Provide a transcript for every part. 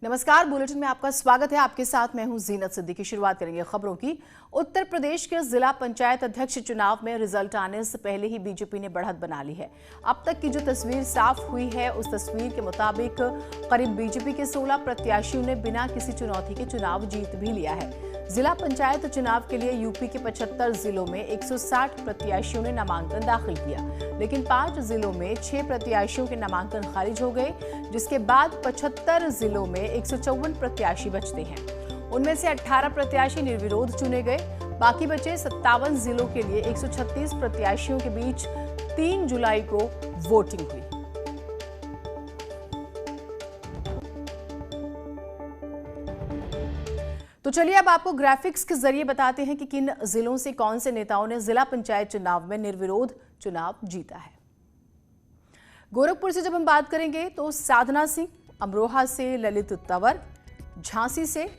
नमस्कार, बुलेटिन में आपका स्वागत है। आपके साथ मैं हूं जीनत सिद्दीकी। शुरुआत करेंगे खबरों की। उत्तर प्रदेश के जिला पंचायत अध्यक्ष चुनाव में रिजल्ट आने से पहले ही बीजेपी ने बढ़त बना ली है। अब तक की जो तस्वीर साफ हुई है, उस तस्वीर के मुताबिक करीब बीजेपी के 16 प्रत्याशियों ने बिना किसी चुनौती के चुनाव जीत भी लिया है। जिला पंचायत चुनाव के लिए यूपी के 75 जिलों में 160 प्रत्याशियों ने नामांकन दाखिल किया, लेकिन 5 जिलों में 6 प्रत्याशियों के नामांकन खारिज हो गए, जिसके बाद 75 जिलों में 154 प्रत्याशी बचते हैं। उनमें से 18 प्रत्याशी निर्विरोध चुने गए। बाकी बचे 57 जिलों के लिए 136 प्रत्याशियों के बीच 3 जुलाई को वोटिंग हुई। तो चलिए अब आपको ग्राफिक्स के जरिए बताते हैं कि किन जिलों से कौन से नेताओं ने जिला पंचायत चुनाव में निर्विरोध चुनाव जीता है। गोरखपुर से जब हम बात करेंगे तो साधना सिंह, अमरोहा से ललित तंवर, झांसी से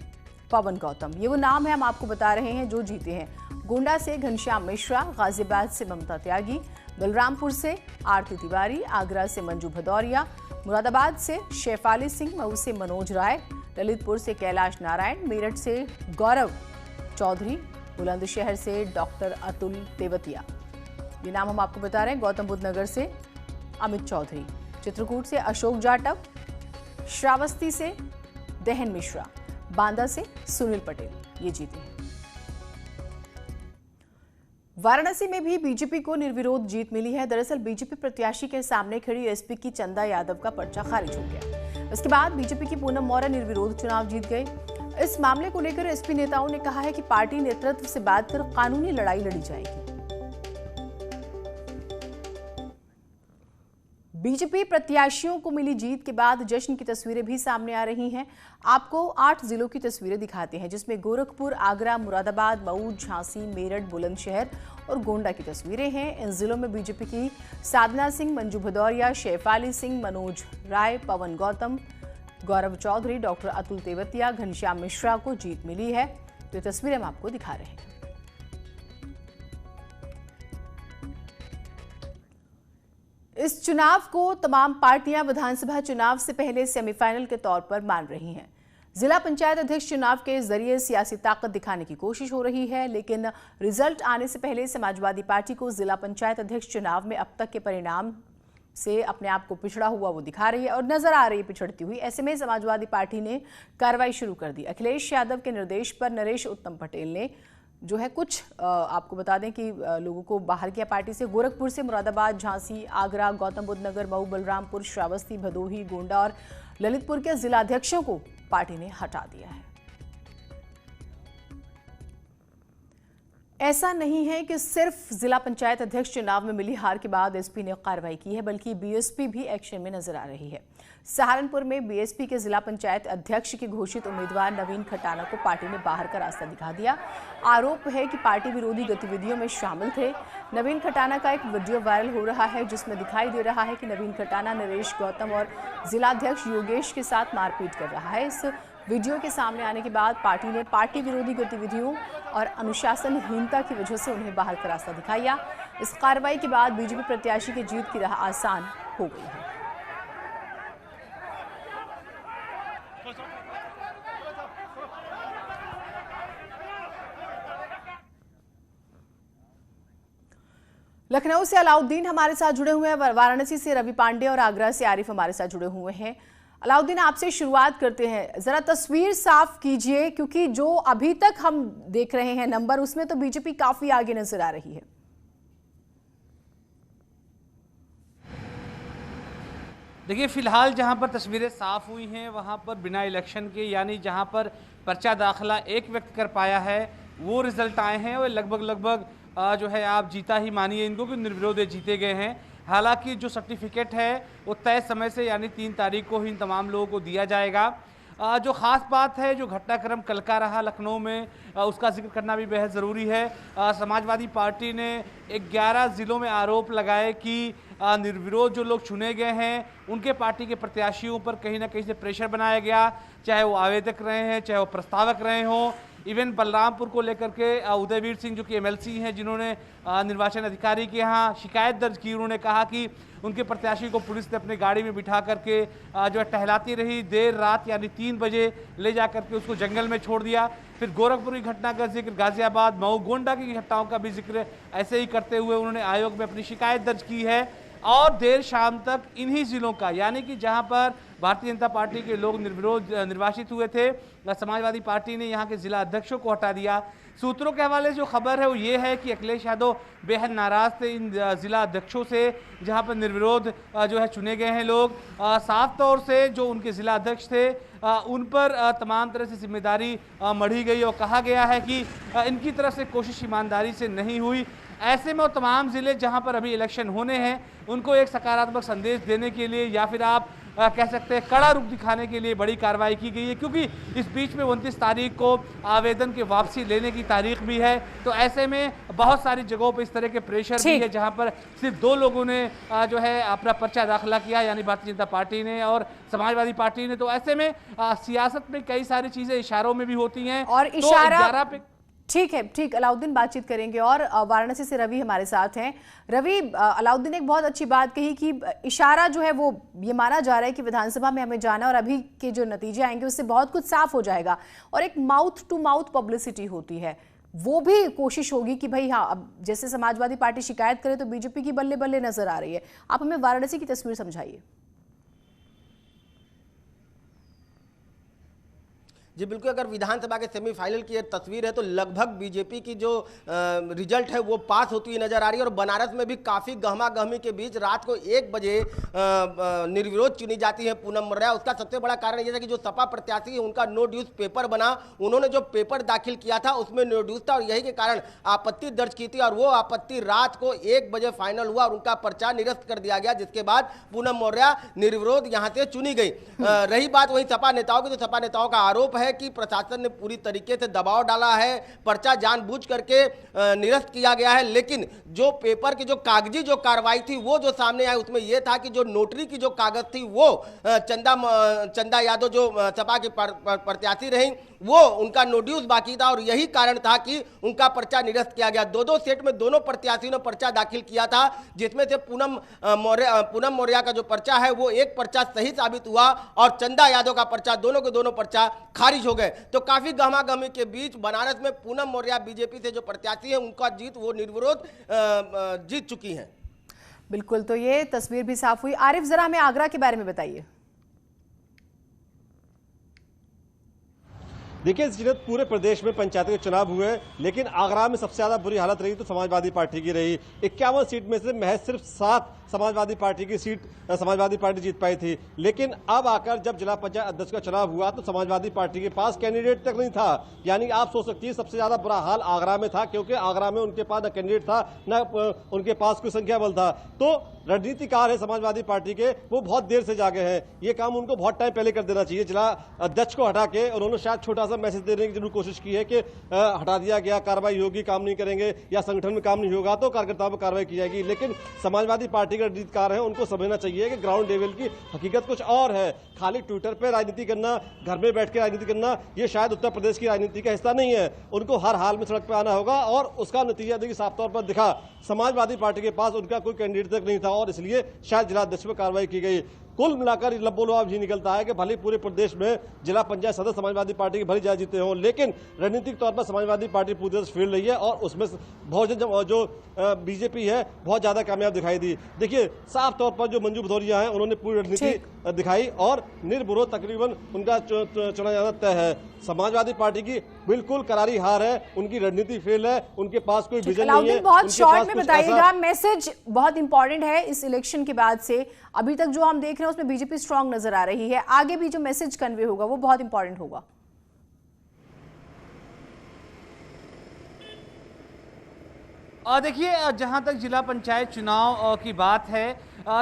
पवन गौतम, ये वो नाम है हम आपको बता रहे हैं जो जीते हैं। गोंडा से घनश्याम मिश्रा, गाजियाबाद से ममता त्यागी, बलरामपुर से आरती तिवारी, आगरा से मंजू भदौरिया, मुरादाबाद से शेफाली सिंह, मऊ से मनोज राय, ललितपुर से कैलाश नारायण, मेरठ से गौरव चौधरी, बुलंदशहर से डॉक्टर अतुल तेवतिया, ये नाम हम आपको बता रहे हैं। गौतम बुद्ध नगर से अमित चौधरी, चित्रकूट से अशोक जाटव, श्रावस्ती से दहन मिश्रा, बांदा से सुनील पटेल, ये जीते हैं। वाराणसी में भी बीजेपी को निर्विरोध जीत मिली है। दरअसल बीजेपी प्रत्याशी के सामने खड़ी एसपी की चंदा यादव का पर्चा खारिज हो गया। इसके बाद बीजेपी की पूनम मौर्य निर्विरोध चुनाव जीत गए। इस मामले को लेकर एसपी नेताओं ने कहा है कि पार्टी नेतृत्व से बात कर कानूनी लड़ाई लड़ी जाएगी। बीजेपी प्रत्याशियों को मिली जीत के बाद जश्न की तस्वीरें भी सामने आ रही हैं। आपको 8 जिलों की तस्वीरें दिखाते हैं, जिसमें गोरखपुर, आगरा, मुरादाबाद, मऊ, झांसी, मेरठ, बुलंदशहर और गोंडा की तस्वीरें हैं। इन जिलों में बीजेपी की साधना सिंह, मंजू भदौरिया, शेफाली सिंह, मनोज राय, पवन गौतम, गौरव चौधरी, डॉक्टर अतुल तेवतिया, घनश्याम मिश्रा को जीत मिली है। तो ये तस्वीरें हम आपको दिखा रहे हैं। इस चुनाव को तमाम पार्टियां विधानसभा चुनाव से पहले सेमीफाइनल के तौर पर मान रही हैं। जिला पंचायत अध्यक्ष चुनाव के जरिए सियासी ताकत दिखाने की कोशिश हो रही है, लेकिन रिजल्ट आने से पहले समाजवादी पार्टी को जिला पंचायत अध्यक्ष चुनाव में अब तक के परिणाम से अपने आप को पिछड़ा हुआ वो दिखा रही है और नजर आ रही है पिछड़ती हुई। ऐसे में समाजवादी पार्टी ने कार्रवाई शुरू कर दी। अखिलेश यादव के निर्देश पर नरेश उत्तम पटेल ने जो है कुछ आपको बता दें कि लोगों को बाहर किया पार्टी से। गोरखपुर से मुरादाबाद, झांसी, आगरा, गौतम बुद्ध नगर, मऊ, बलरामपुर, श्रावस्ती, भदोही, गोंडा और ललितपुर के जिलाध्यक्षों को पार्टी ने हटा दिया है। ऐसा नहीं है कि सिर्फ जिला पंचायत अध्यक्ष चुनाव में मिली हार के बाद एसपी ने कार्रवाई की है, बल्कि बीएसपी भी एक्शन में नजर आ रही है। सहारनपुर में बीएसपी के जिला पंचायत अध्यक्ष के घोषित उम्मीदवार नवीन खटाना को पार्टी ने बाहर का रास्ता दिखा दिया। आरोप है कि पार्टी विरोधी गतिविधियों में शामिल थे। नवीन खटाना का एक वीडियो वायरल हो रहा है, जिसमें दिखाई दे रहा है कि नवीन खटाना नरेश गौतम और जिलाध्यक्ष योगेश के साथ मारपीट कर रहा है। इस वीडियो के सामने आने के बाद पार्टी ने पार्टी विरोधी गतिविधियों और अनुशासनहीनता की वजह से उन्हें बाहर का रास्ता दिखाया। इस कार्रवाई के बाद बीजेपी प्रत्याशी की जीत की राह आसान हो गई है। लखनऊ से अलाउद्दीन हमारे साथ जुड़े हुए हैं, वाराणसी से रवि पांडे और आगरा से आरिफ हमारे साथ जुड़े हुए हैं। अलाउद्दीन, आपसे शुरुआत करते हैं, जरा तस्वीर साफ कीजिए, क्योंकि जो अभी तक हम देख रहे हैं नंबर, उसमें तो बीजेपी काफी आगे नजर आ रही है। देखिए, फिलहाल जहां पर तस्वीरें साफ हुई हैं वहां पर बिना इलेक्शन के, यानी जहां पर पर्चा दाखिला एक व्यक्ति कर पाया है, वो रिजल्ट आए हैं और लगभग जो है आप जीता ही मानिए इनको कि निर्विरोध जीते गए हैं। हालांकि जो सर्टिफिकेट है वो तय समय से यानी 3 तारीख को ही इन तमाम लोगों को दिया जाएगा। जो ख़ास बात है, जो घटनाक्रम कल का रहा लखनऊ में, उसका जिक्र करना भी बेहद ज़रूरी है। समाजवादी पार्टी ने 11 ज़िलों में आरोप लगाए कि निर्विरोध जो लोग चुने गए हैं उनके पार्टी के प्रत्याशियों पर कहीं ना कहीं से प्रेशर बनाया गया, चाहे वो आवेदक रहे हैं, चाहे वो प्रस्तावक रहे हों। इवन बलरामपुर को लेकर के उदयवीर सिंह जो कि एमएलसी हैं, जिन्होंने निर्वाचन अधिकारी के यहाँ शिकायत दर्ज की, उन्होंने कहा कि उनके प्रत्याशी को पुलिस ने अपनी गाड़ी में बिठा करके जो है टहलाती रही, देर रात यानी 3 बजे ले जा करके उसको जंगल में छोड़ दिया। फिर गोरखपुर की घटना का जिक्र, गाजियाबाद, मऊ, गोंडा की घटनाओं का भी जिक्र ऐसे ही करते हुए उन्होंने आयोग में अपनी शिकायत दर्ज की है। और देर शाम तक इन्हीं जिलों का, यानी कि जहां पर भारतीय जनता पार्टी के लोग निर्विरोध निर्वाचित हुए थे, समाजवादी पार्टी ने यहां के जिला अध्यक्षों को हटा दिया। सूत्रों के हवाले से जो खबर है वो ये है कि अखिलेश यादव बेहद नाराज थे इन जिला अध्यक्षों से, जहां पर निर्विरोध जो है चुने गए हैं लोग। साफ तौर से जो उनके जिला अध्यक्ष थे उन पर तमाम तरह से जिम्मेदारी मढ़ी गई और कहा गया है कि इनकी तरफ से कोशिश ईमानदारी से नहीं हुई। ऐसे में वो तमाम ज़िले जहां पर अभी इलेक्शन होने हैं उनको एक सकारात्मक संदेश देने के लिए, या फिर आप कह सकते हैं कड़ा रुख दिखाने के लिए बड़ी कार्रवाई की गई है, क्योंकि इस बीच में 29 तारीख को आवेदन के वापसी लेने की तारीख भी है। तो ऐसे में बहुत सारी जगहों पर इस तरह के प्रेशर भी है, जहां पर सिर्फ 2 लोगों ने जो है अपना पर्चा दाखिला किया, यानी भारतीय जनता पार्टी ने और समाजवादी पार्टी ने। तो ऐसे में सियासत में कई सारी चीजें इशारों में भी होती हैं और तो इशारा ठीक है, ठीक। अलाउद्दीन बातचीत करेंगे और वाराणसी से रवि हमारे साथ हैं। रवि, अलाउद्दीन ने एक बहुत अच्छी बात कही कि इशारा जो है वो ये माना जा रहा है कि विधानसभा में हमें जाना और अभी के जो नतीजे आएंगे उससे बहुत कुछ साफ हो जाएगा और एक माउथ टू माउथ पब्लिसिटी होती है, वो भी कोशिश होगी कि भाई हाँ, अब जैसे समाजवादी पार्टी शिकायत करे तो बीजेपी की बल्ले बल्ले नजर आ रही है। आप हमें वाराणसी की तस्वीर समझाइए। जी बिल्कुल, अगर विधानसभा के सेमीफाइनल की तस्वीर है तो लगभग बीजेपी की जो रिजल्ट है वो पास होती हुई नजर आ रही है। और बनारस में भी काफ़ी गहमा गहमी के बीच रात को 1 बजे निर्विरोध चुनी जाती है पूनम मौर्य। उसका सबसे बड़ा कारण ये था कि जो सपा प्रत्याशी है उनका नो ड्यूज पेपर बना, उन्होंने जो पेपर दाखिल किया था उसमें नो ड्यूज था और यही के कारण आपत्ति दर्ज की थी और वो आपत्ति रात को 1 बजे फाइनल हुआ और उनका पर्चा निरस्त कर दिया गया, जिसके बाद पूनम मौर्य निर्विरोध यहाँ से चुनी गई। रही बात वही सपा नेताओं की, तो सपा नेताओं का आरोप है कि प्रशासन ने पूरी तरीके से दबाव डाला है, पर्चा जानबूझ करके निरस्त किया गया है। लेकिन जो पेपर की जो कागजी जो कार्रवाई थी वो जो सामने आई उसमें यह था कि जो नोटरी की जो कागज थी वो चंदा यादव जो सपा की प्रत्याशी रही वो उनका नोड्यूस बाकी था और यही कारण था कि उनका पर्चा निरस्त किया गया। 2-2 सेट में दोनों प्रत्याशियों ने पर्चा दाखिल किया था, जिसमें से पूनम मौर्य का जो पर्चा है वो एक पर्चा सही साबित हुआ और चंदा यादव का पर्चा, दोनों के दोनों पर्चा खारिज हो गए। तो काफी गहमागहमी के बीच बनारस में पूनम मौर्य बीजेपी से जो प्रत्याशी है उनका जीत वो निर्विरोध जीत चुकी हैं। बिल्कुल, तो ये तस्वीर भी साफ हुई। आरिफ, जरा हमें आगरा के बारे में बताइए। देखिए, इस जिले पूरे प्रदेश में पंचायत के चुनाव हुए, लेकिन आगरा में सबसे ज्यादा बुरी हालत रही तो समाजवादी पार्टी की रही। 51 सीट में से महज सिर्फ 7 समाजवादी पार्टी की सीट समाजवादी पार्टी जीत पाई थी। लेकिन अब आकर जब जिला पंचायत अध्यक्ष का चुनाव हुआ तो समाजवादी पार्टी के पास कैंडिडेट तक नहीं था। यानी आप सोच सकती है सबसे ज्यादा बुरा हाल आगरा में था, क्योंकि आगरा में उनके पास न कैंडिडेट था न उनके पास कोई संख्या बल था। तो रणनीतिकार है समाजवादी पार्टी के, वो बहुत देर से जागे हैं। ये काम उनको बहुत टाइम पहले कर देना चाहिए। जिला अध्यक्ष को हटा के उन्होंने शायद छोटा सा मैसेज देने की जरूर कोशिश की है कि हटा दिया गया, कार्रवाई होगी, काम नहीं करेंगे या संगठन में काम नहीं होगा तो कार्यकर्ताओं पर कार्रवाई की जाएगी। लेकिन समाजवादी पार्टी के रणनीतिकार है, उनको समझना चाहिए कि ग्राउंड लेवल की हकीकत कुछ और है। खाली ट्विटर पे राजनीति करना, घर में बैठ के राजनीति करना, ये शायद उत्तर प्रदेश की राजनीति का हिस्सा नहीं है। उनको हर हाल में सड़क पर आना होगा और उसका नतीजा देखिए साफ तौर पर दिखा। समाजवादी पार्टी के पास उनका कोई कैंडिडेट तक नहीं था और इसलिए शायद जिला अध्यक्ष पर कार्रवाई की गई। कुल मिलाकर लब्बो-लुआब ये निकलता है कि भले पूरे प्रदेश में जिला पंचायत सदस्य समाजवादी पार्टी के भले ज्यादा जीते हों, लेकिन रणनीतिक तौर पर समाजवादी पार्टी पूरी तरह से फेल रही है और उसमें बहुजन जो बीजेपी है बहुत ज्यादा कामयाब दिखाई दी। देखिए साफ तौर पर जो मंजू भदौरिया है उन्होंने पूरी रणनीति दिखाई और निर्विरोध तकरीबन उनका चुना जाना तय है। समाजवादी पार्टी की बिल्कुल करारी हार है, उनकी रणनीति फेल है, उनके पास कोई विजन नहीं है। बहुत शॉर्ट में बताइएगा, मैसेज बहुत इंपॉर्टेंट है इस इलेक्शन के बाद से। अभी तक जो हम देख रहे हैं उसमें बीजेपी स्ट्रांग नजर आ रही है, आगे भी जो मैसेज कन्वे होगा वो बहुत इंपॉर्टेंट होगा। देखिए, जहां तक जिला पंचायत चुनाव की बात है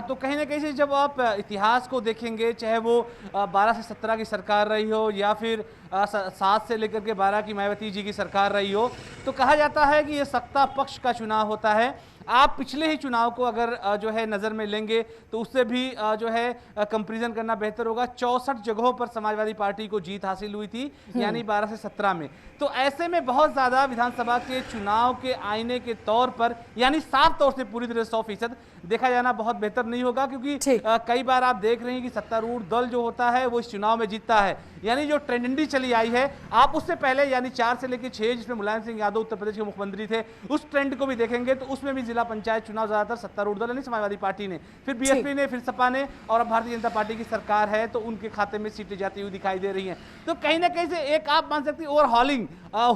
तो कहीं ना कहीं से जब आप इतिहास को देखेंगे, चाहे वो 12 से 17 की सरकार रही हो या फिर 7 से लेकर के 12 की मायावती जी की सरकार रही हो, तो कहा जाता है कि ये सत्ता पक्ष का चुनाव होता है। आप पिछले ही चुनाव को अगर जो है नज़र में लेंगे तो उससे भी जो है कंपैरिजन करना बेहतर होगा। 64 जगहों पर समाजवादी पार्टी को जीत हासिल हुई थी, यानी 12 से 17 में। तो ऐसे में बहुत ज़्यादा विधानसभा के चुनाव के आईने के तौर पर, यानी साफ तौर से पूरी तरह 100% देखा जाना बहुत बेहतर नहीं होगा, क्योंकि कई बार आप देख रहे हैं कि सत्तारूढ़ दल जो होता है वो इस चुनाव में जीतता है। यानी जो ट्रेंडी चली आई है, आप उससे पहले यानी 4 से लेकर 6 जिसमें मुलायम सिंह यादव उत्तर प्रदेश के मुख्यमंत्री थे, उस ट्रेंड को भी देखेंगे तो उसमें भी जिला पंचायत चुनाव ज्यादातर सत्तारूढ़ दल यानी समाजवादी पार्टी ने, फिर बीएसपी ने, फिर सपा ने, और अब भारतीय जनता पार्टी की सरकार है तो उनके खाते में सीटें जाती हुई दिखाई दे रही हैं। तो कहीं ना कहीं से एक आप मान सकते हैं ओवरहॉलिंग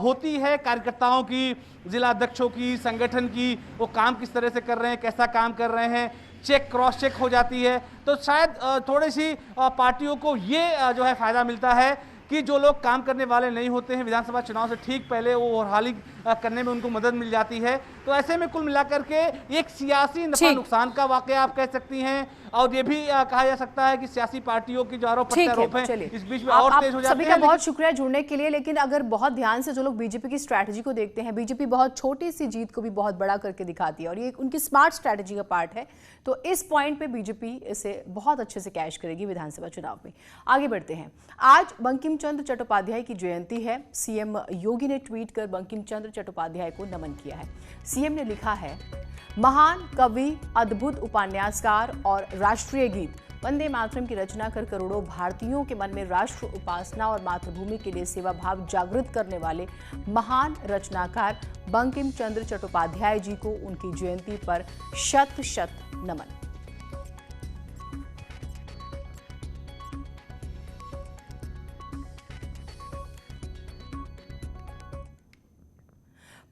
होती है कार्यकर्ताओं की, जिला अध्यक्षों की, संगठन की, वो काम किस तरह से कर रहे हैं, कैसा काम कर रहे हैं, चेक क्रॉस चेक हो जाती है। तो शायद थोड़ी सी पार्टियों को ये जो है फायदा मिलता है कि जो लोग काम करने वाले नहीं होते हैं, विधानसभा चुनाव से ठीक पहले वो ओवरहॉलिंग करने में उनको मदद मिल जाती है। तो ऐसे में कुल मिलाकर के एक सियासी नफा नुकसान का वाकया आप कह सकती हैं, और ये भी कहा जा सकता है कि सियासी पार्टियों की जो आरोप प्रत्यारोप हैं इस बीच में और तेज हो जाते हैं। सभी का बहुत शुक्रिया जुड़ने के लिए। लेकिन अगर बहुत ध्यान से जो लोग बीजेपी की स्ट्रैटेजी को देखते हैं, बीजेपी बहुत छोटी सी जीत को भी बहुत बड़ा करके दिखाती है और ये उनकी स्मार्ट स्ट्रैटेजी का पार्ट है। तो इस पॉइंट पे बीजेपी इसे बहुत अच्छे से कैश करेगी विधानसभा चुनाव में। आगे बढ़ते हैं। आज बंकिम चंद्र चट्टोपाध्याय की जयंती है। सीएम योगी ने ट्वीट कर बंकिम चंद्र चट्टोपाध्याय को नमन किया है। सीएम ने लिखा है, महान कवि, अद्भुत उपन्यासकार और राष्ट्रीय गीत वंदे मातरम की रचना कर करोड़ों भारतीयों के मन में राष्ट्र उपासना और मातृभूमि के लिए सेवा भाव जागृत करने वाले महान रचनाकार बंकिम चंद्र चट्टोपाध्याय जी को उनकी जयंती पर शत शत नमन।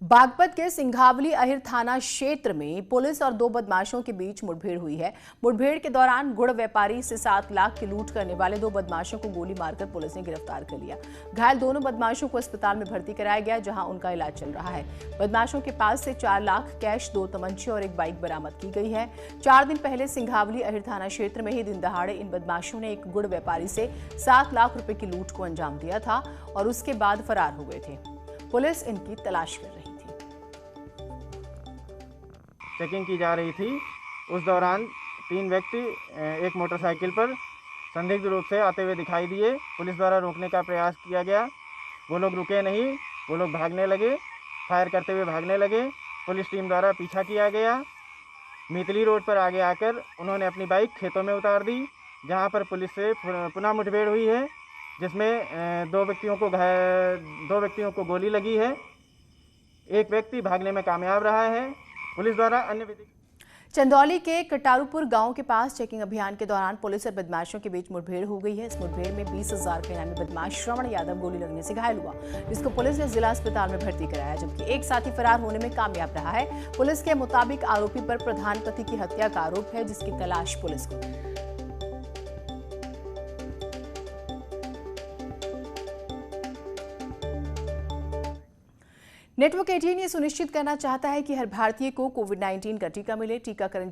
बागपत के सिंघावली अहिर थाना क्षेत्र में पुलिस और 2 बदमाशों के बीच मुठभेड़ हुई है। मुठभेड़ के दौरान गुड़ व्यापारी से 7 लाख की लूट करने वाले 2 बदमाशों को गोली मारकर पुलिस ने गिरफ्तार कर लिया। घायल दोनों बदमाशों को अस्पताल में भर्ती कराया गया, जहां उनका इलाज चल रहा है। बदमाशों के पास से 4 लाख कैश, 2 तमंचे और एक बाइक बरामद की गई है। 4 दिन पहले सिंघावली अहिर थाना क्षेत्र में ही दिन दहाड़े इन बदमाशों ने एक गुड़ व्यापारी से 7 लाख रुपए की लूट को अंजाम दिया था और उसके बाद फरार हो गए थे। पुलिस इनकी तलाश कर रही थी। चेकिंग की जा रही थी, उस दौरान 3 व्यक्ति एक मोटरसाइकिल पर संदिग्ध रूप से आते हुए दिखाई दिए। पुलिस द्वारा रोकने का प्रयास किया गया, वो लोग रुके नहीं, वो लोग भागने लगे, फायर करते हुए भागने लगे। पुलिस टीम द्वारा पीछा किया गया। मीतली रोड पर आगे आकर उन्होंने अपनी बाइक खेतों में उतार दी, जहां पर पुलिस से पुनः मुठभेड़ हुई है, जिसमें 2 व्यक्तियों को गोली लगी है। एक व्यक्ति भागने में कामयाब रहा है। पुलिस द्वारा अन्य चंदौली के कटारूपुर गांव के पास चेकिंग अभियान के दौरान पुलिस और बदमाशों के बीच मुठभेड़ हो गई है। इस मुठभेड़ में 20,000 के इनामी बदमाश श्रवण यादव गोली लगने से घायल हुआ, जिसको पुलिस ने जिला अस्पताल में भर्ती कराया, जबकि एक साथी फरार होने में कामयाब रहा है। पुलिस के मुताबिक आरोपी पर प्रधान पति की हत्या का आरोप है, जिसकी तलाश पुलिस को है। नेटवर्क 18 ये सुनिश्चित करना चाहता है कि हर भारतीय को कोविड-19 का टीका मिले। टीकाकरण